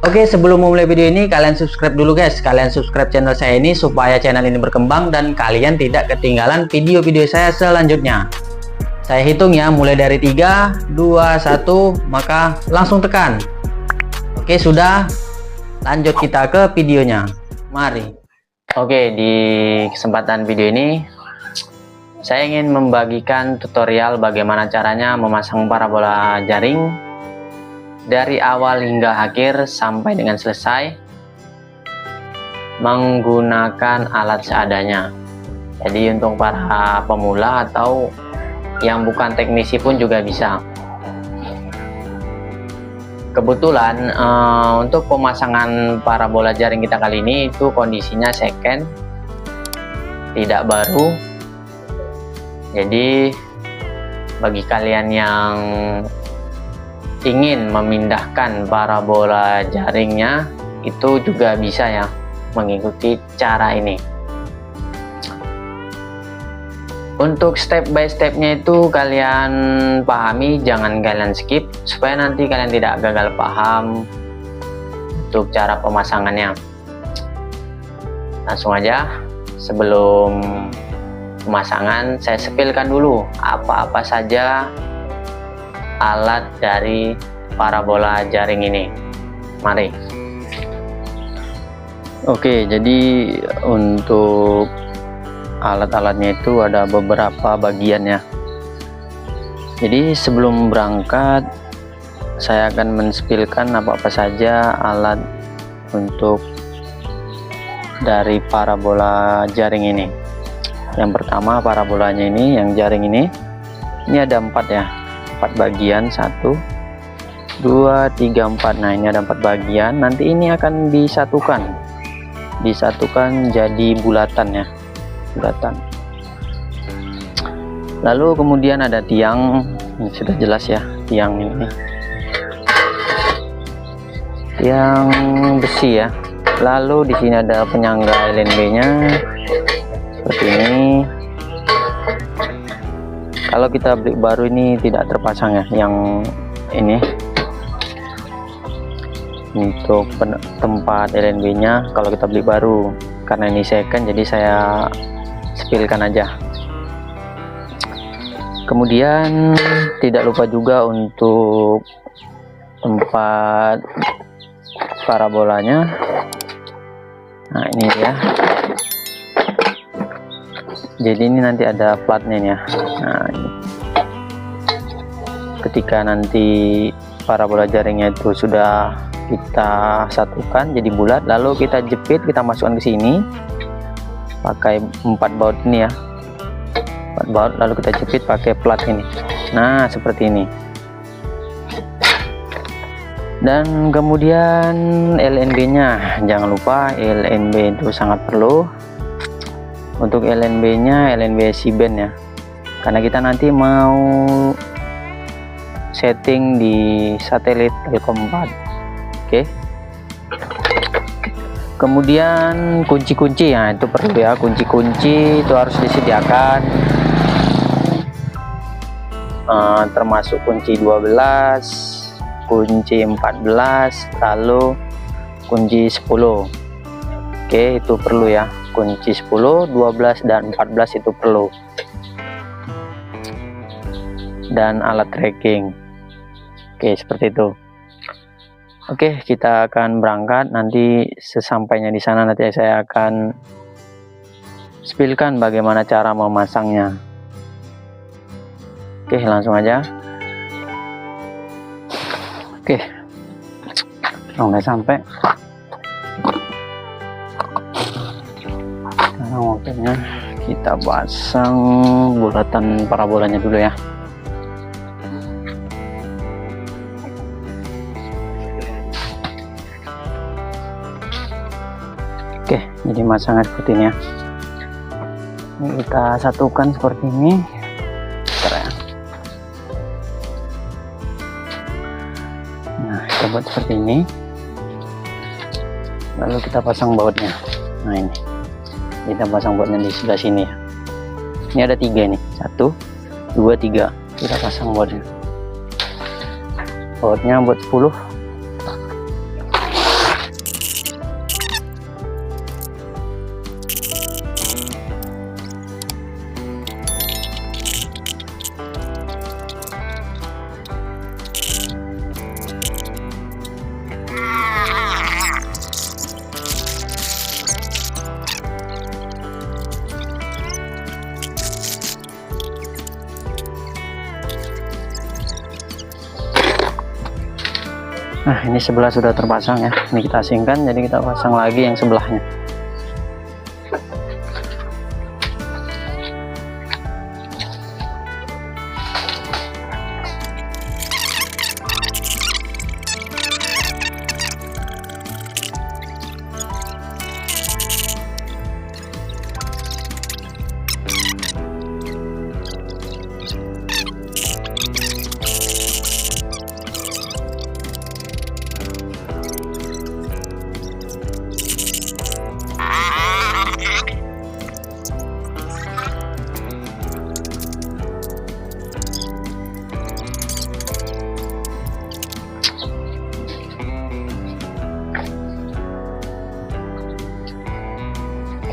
Oke, sebelum memulai video ini, kalian subscribe dulu guys. Kalian subscribe channel saya ini supaya channel ini berkembang dan kalian tidak ketinggalan video-video saya selanjutnya. Saya hitung ya, mulai dari 3, 2, 1, maka langsung tekan. Oke, sudah. Lanjut kita ke videonya. Mari. Oke, di kesempatan video ini saya ingin membagikan tutorial bagaimana caranya memasang parabola jaring dari awal hingga akhir sampai dengan selesai menggunakan alat seadanya. Jadi untuk para pemula atau yang bukan teknisi pun juga bisa. Kebetulan untuk pemasangan parabola jaring kita kali ini itu kondisinya second, tidak baru. Jadi bagi kalian yang ingin memindahkan parabola jaringnya itu juga bisa ya mengikuti cara ini. Untuk step by stepnya itu kalian pahami, jangan kalian skip supaya nanti kalian tidak gagal paham untuk cara pemasangannya. Langsung aja, sebelum pemasangan saya sepilkan dulu apa-apa saja alat dari parabola jaring ini. Mari. Oke, jadi untuk alat-alatnya itu ada beberapa bagian ya. Jadi sebelum berangkat saya akan menspilkan apa-apa saja alat untuk dari parabola jaring ini. Yang pertama, parabolanya ini, yang jaring ini ada 4 ya, 4 bagian, 1 2 3 4. Nah, ini ada 4 bagian. Nanti ini akan disatukan jadi bulatan ya, bulatan. Lalu kemudian ada tiang, ini sudah jelas ya, tiang ini tiang besi ya. Lalu di sini ada penyangga LNB nya seperti ini. Kalau kita beli baru ini tidak terpasang ya, yang ini untuk tempat LNB nya kalau kita beli baru. Karena ini second, jadi saya spilkan aja. Kemudian tidak lupa juga untuk tempat parabolanya. Nah, ini ya. Jadi ini nanti ada platnya ya. Nah, ini. Ketika nanti parabola jaringnya itu sudah kita satukan jadi bulat, lalu kita jepit, kita masukkan ke sini pakai 4 baut ini ya, 4 baut, lalu kita jepit pakai plat ini. Nah, seperti ini. Dan kemudian LNB nya, jangan lupa LNB itu sangat perlu. Untuk LNB nya LNB C-band ya, karena kita nanti mau setting di satelit Telkom 4. Oke. Kemudian kunci-kunci ya, itu perlu ya, kunci-kunci itu harus disediakan, termasuk kunci 12, kunci 14, lalu kunci 10. Oke, itu perlu ya, kunci 10, 12 dan 14 itu perlu. Dan alat tracking. Oke, seperti itu. Oke, kita akan berangkat. Nanti sesampainya di sana nanti saya akan spilkan bagaimana cara memasangnya. Oke, langsung aja. Oke, udah sampai. Sekarang waktunya kita pasang bulatan parabolanya dulu ya. Oke, jadi masangnya seperti ini ya. Ini kita satukan seperti ini. Nah, kita buat seperti ini. Lalu kita pasang bautnya. Nah, ini kita pasang bautnya di sebelah sini ya. Ini ada 3 nih, 1 2 3. Kita pasang bautnya buat 10. ini sebelah sudah terpasang ya. Ini kita asingkan, jadi kita pasang lagi yang sebelahnya.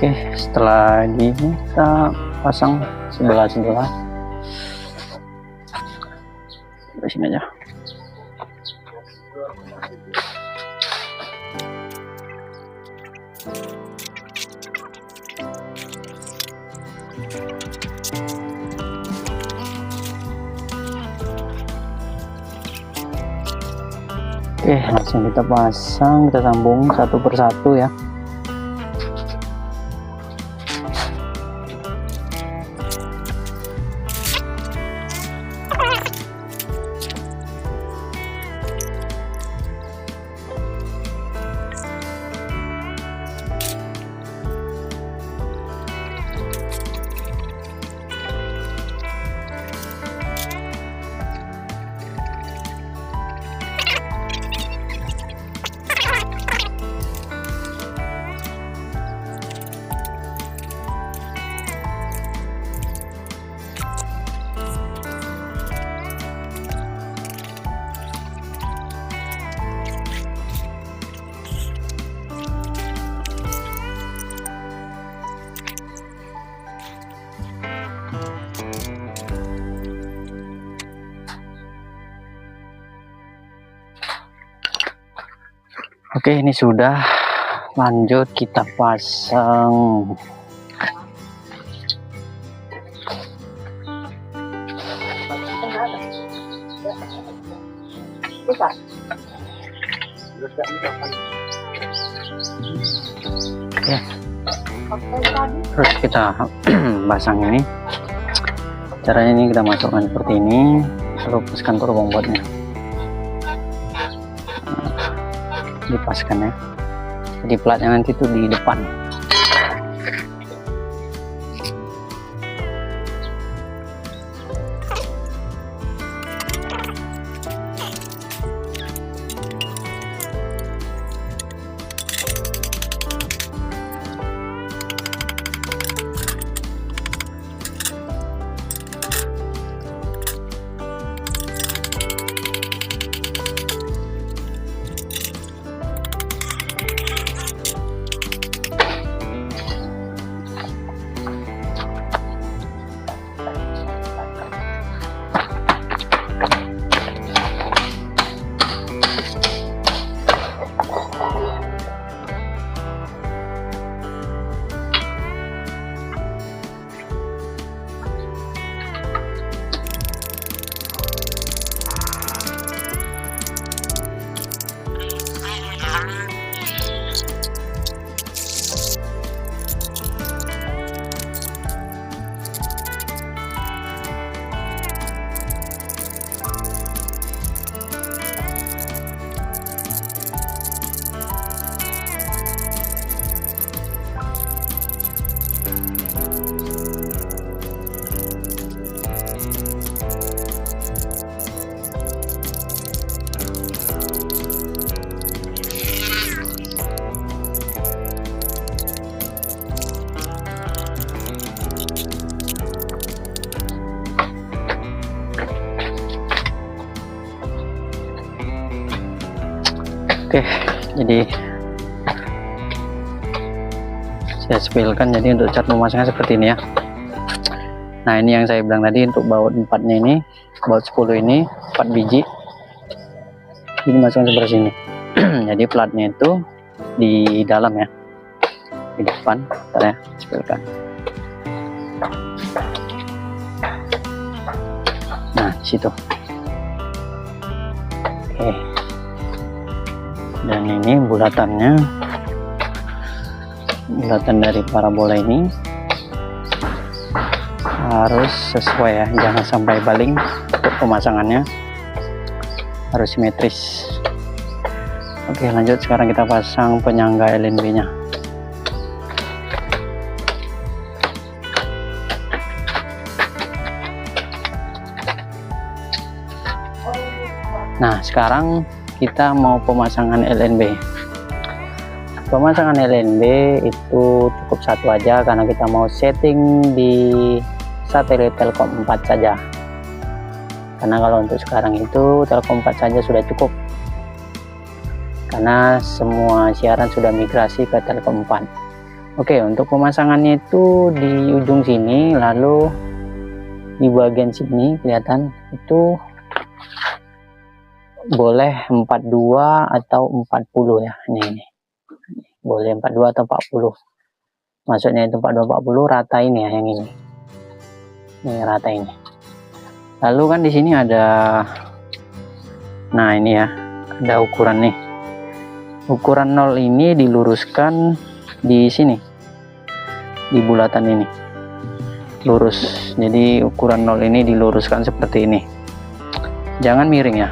Oke, setelah ini kita pasang sebelah-sebelah. Di sini aja. Oke, langsung kita pasang, kita sambung satu persatu ya. Oke, ini sudah, lanjut kita pasang. Oke, terus kita pasang ini. Caranya ini kita masukkan seperti ini, lepaskan turbong botnya. Dipaskan ya, jadi platnya nanti tuh di depan. Oke, jadi saya spillkan. Jadi untuk cat memasangnya seperti ini ya. Nah, ini yang saya bilang tadi untuk baut 4-nya ini, baut 10 ini 4 biji. Ini masukkan seperti sini. Jadi platnya itu di dalam ya, di depan. Bentar ya, spillkan. Nah, di situ. Oke. Dan ini bulatan dari parabola ini harus sesuai ya, jangan sampai baling. Untuk pemasangannya harus simetris. Oke, lanjut. Sekarang kita pasang penyangga LNB nya. Nah, sekarang kita mau pemasangan LNB. Pemasangan LNB itu cukup satu aja karena kita mau setting di satelit Telkom 4 saja. Karena kalau untuk sekarang itu Telkom 4 saja sudah cukup. Karena semua siaran sudah migrasi ke Telkom 4. Oke, untuk pemasangannya itu di ujung sini, lalu di bagian sini kelihatan itu boleh 42 atau 40 ya. Ini boleh 42 atau 40. Maksudnya itu 42 40 rata ini ya, yang ini. Ini rata ini. Lalu kan di sini ada, nah ini ya, ada ukuran nih. Ukuran 0 ini diluruskan di sini. Di bulatan ini. Lurus. Jadi ukuran 0 ini diluruskan seperti ini. Jangan miring ya.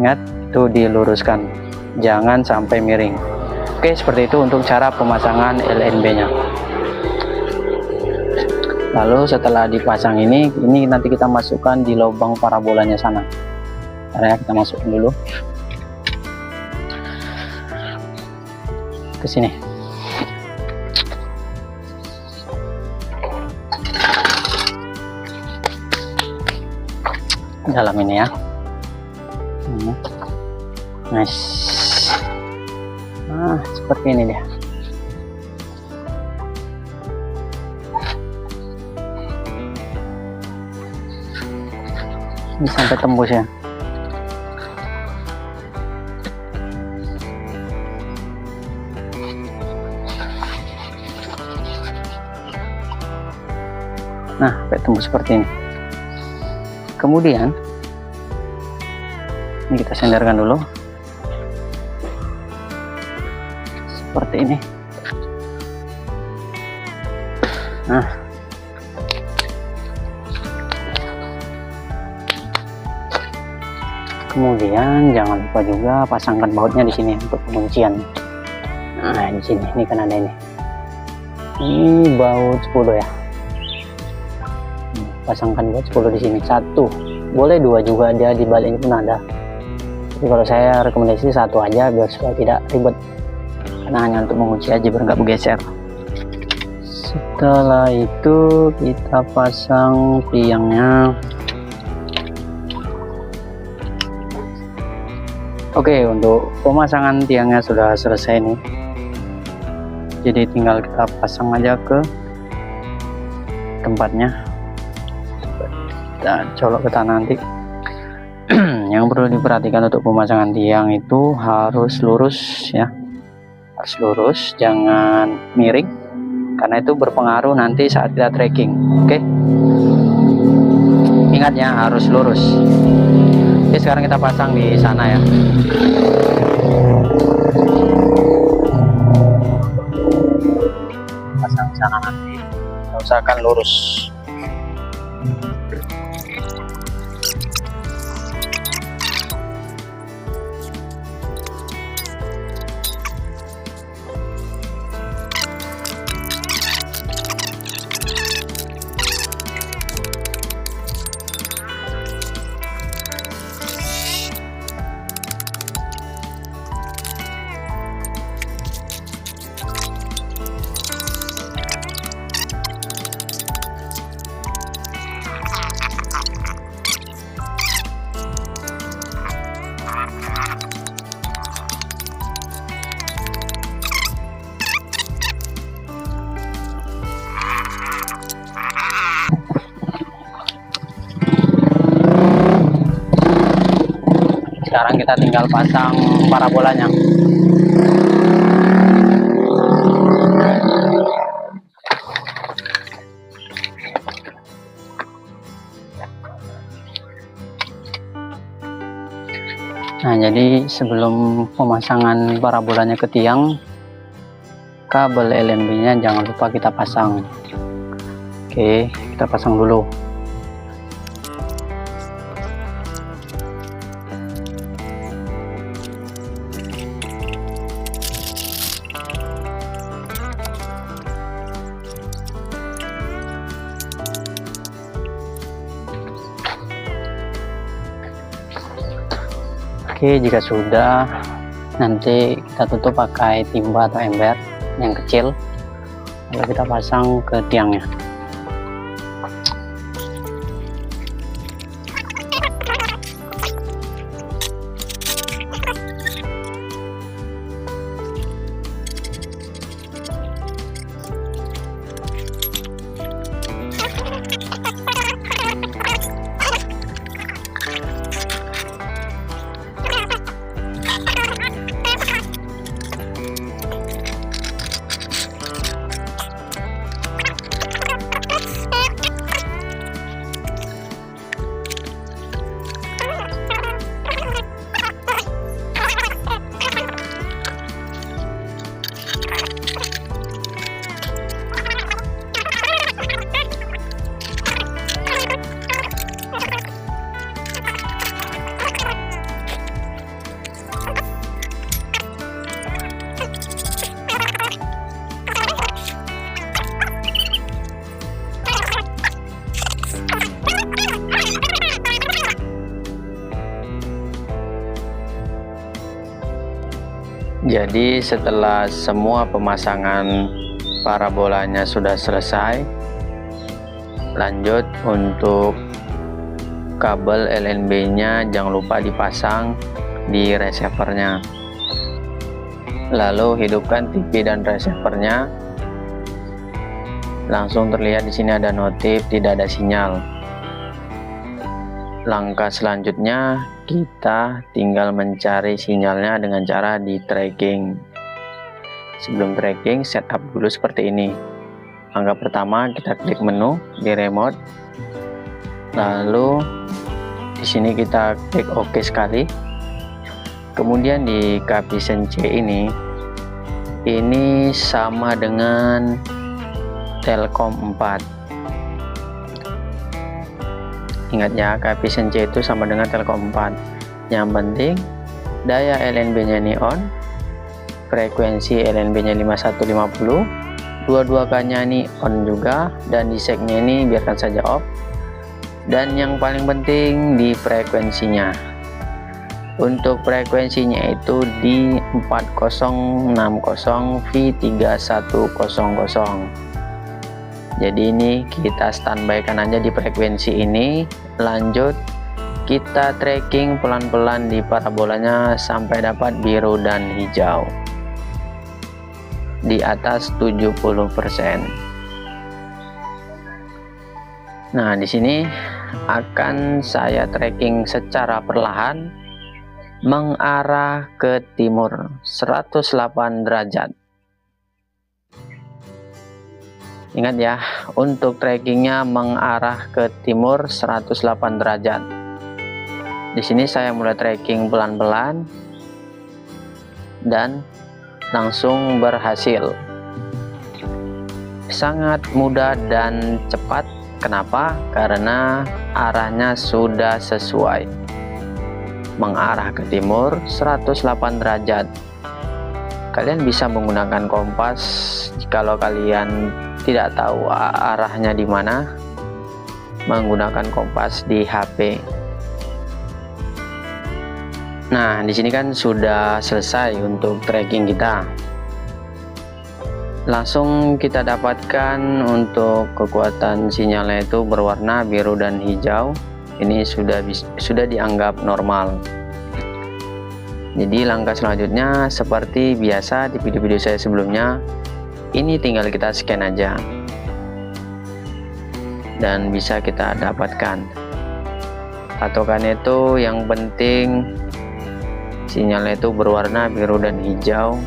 Ingat, itu diluruskan, jangan sampai miring. Oke, seperti itu untuk cara pemasangan LNB nya. Lalu setelah dipasang ini nanti kita masukkan di lubang parabolanya sana. Karena kita masukkan dulu ke sini. Dalam ini ya. Nice. Nah, seperti ini dia. Ini sampai tembus ya. Nah, sampai tembus seperti ini. Kemudian ini kita sandarkan dulu seperti ini. Nah, kemudian jangan lupa juga pasangkan bautnya di sini untuk penguncian. Nah, di sini ini kan ada ini. Ini baut 10 ya. Pasangkan baut 10 di sini. 1, boleh 2 juga, dia di balik ini pun ada. Tapi kalau saya rekomendasi 1 aja biar supaya tidak ribet. Karena hanya untuk mengunci aja biar nggak bergeser. Setelah itu kita pasang tiangnya. Oke, untuk pemasangan tiangnya sudah selesai nih. Jadi tinggal kita pasang aja ke tempatnya. Kita colok ke tanah nanti. Yang perlu diperhatikan untuk pemasangan tiang itu harus lurus ya. Harus lurus, jangan miring. Karena itu berpengaruh nanti saat kita trekking. Oke. Ingat ya, harus lurus. Oke, sekarang kita pasang di sana ya. Pasang di sana nanti. Usahakan lurus. Sekarang kita tinggal pasang parabolanya. Nah, jadi sebelum pemasangan parabolanya ke tiang, kabel LNB nya jangan lupa kita pasang. Oke, kita pasang dulu. Oke, jika sudah, nanti kita tutup pakai timba atau ember yang kecil, lalu kita pasang ke tiangnya. Jadi setelah semua pemasangan parabolanya sudah selesai, lanjut untuk kabel LNB nya jangan lupa dipasang di receivernya. Lalu hidupkan TV dan receivernya. Langsung terlihat di sini ada notif tidak ada sinyal. Langkah selanjutnya kita tinggal mencari sinyalnya dengan cara di tracking. Sebelum tracking, setup dulu seperti ini. Langkah pertama kita klik menu di remote, lalu di sini kita klik OK sekali. Kemudian di Caption C ini sama dengan Telkom 4. Ingat ya, Caption C itu sama dengan Telkom 4. Yang penting daya LNB nya ini on, frekuensi LNB nya 5150, 22K nya ini on juga, dan di segnya ini biarkan saja off. Dan yang paling penting di frekuensinya. Untuk frekuensinya itu di 4060 V3100. Jadi ini kita standby kan aja di frekuensi ini. Lanjut kita tracking pelan-pelan di parabolanya sampai dapat biru dan hijau di atas 70%. Nah, di sini akan saya tracking secara perlahan mengarah ke timur 108 derajat. Ingat ya, untuk trackingnya mengarah ke timur 108 derajat. Di sini saya mulai tracking pelan-pelan dan langsung berhasil. Sangat mudah dan cepat. Kenapa? Karena arahnya sudah sesuai. Mengarah ke timur 108 derajat. Kalian bisa menggunakan kompas jikalau kalian tidak tahu arahnya di mana, menggunakan kompas di HP. Nah, di sini kan sudah selesai untuk tracking kita. Langsung kita dapatkan untuk kekuatan sinyalnya itu berwarna biru dan hijau. Ini sudah dianggap normal. Jadi langkah selanjutnya seperti biasa di video-video saya sebelumnya, ini tinggal kita scan aja dan bisa kita dapatkan. Patokannya itu yang penting sinyalnya itu berwarna biru dan hijau,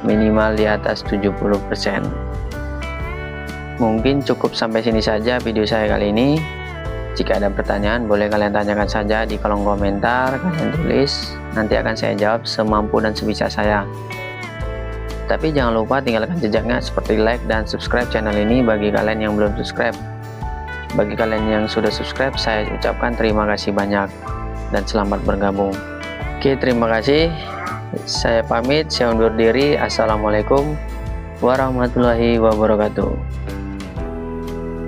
minimal di atas 70%. Mungkin cukup sampai sini saja video saya kali ini. Jika ada pertanyaan, boleh kalian tanyakan saja di kolom komentar, kalian tulis, nanti akan saya jawab semampu dan sebisa saya. Tapi jangan lupa tinggalkan jejaknya seperti like dan subscribe channel ini bagi kalian yang belum subscribe. Bagi kalian yang sudah subscribe, saya ucapkan terima kasih banyak dan selamat bergabung. Oke, terima kasih. Saya pamit, saya undur diri. Assalamualaikum warahmatullahi wabarakatuh.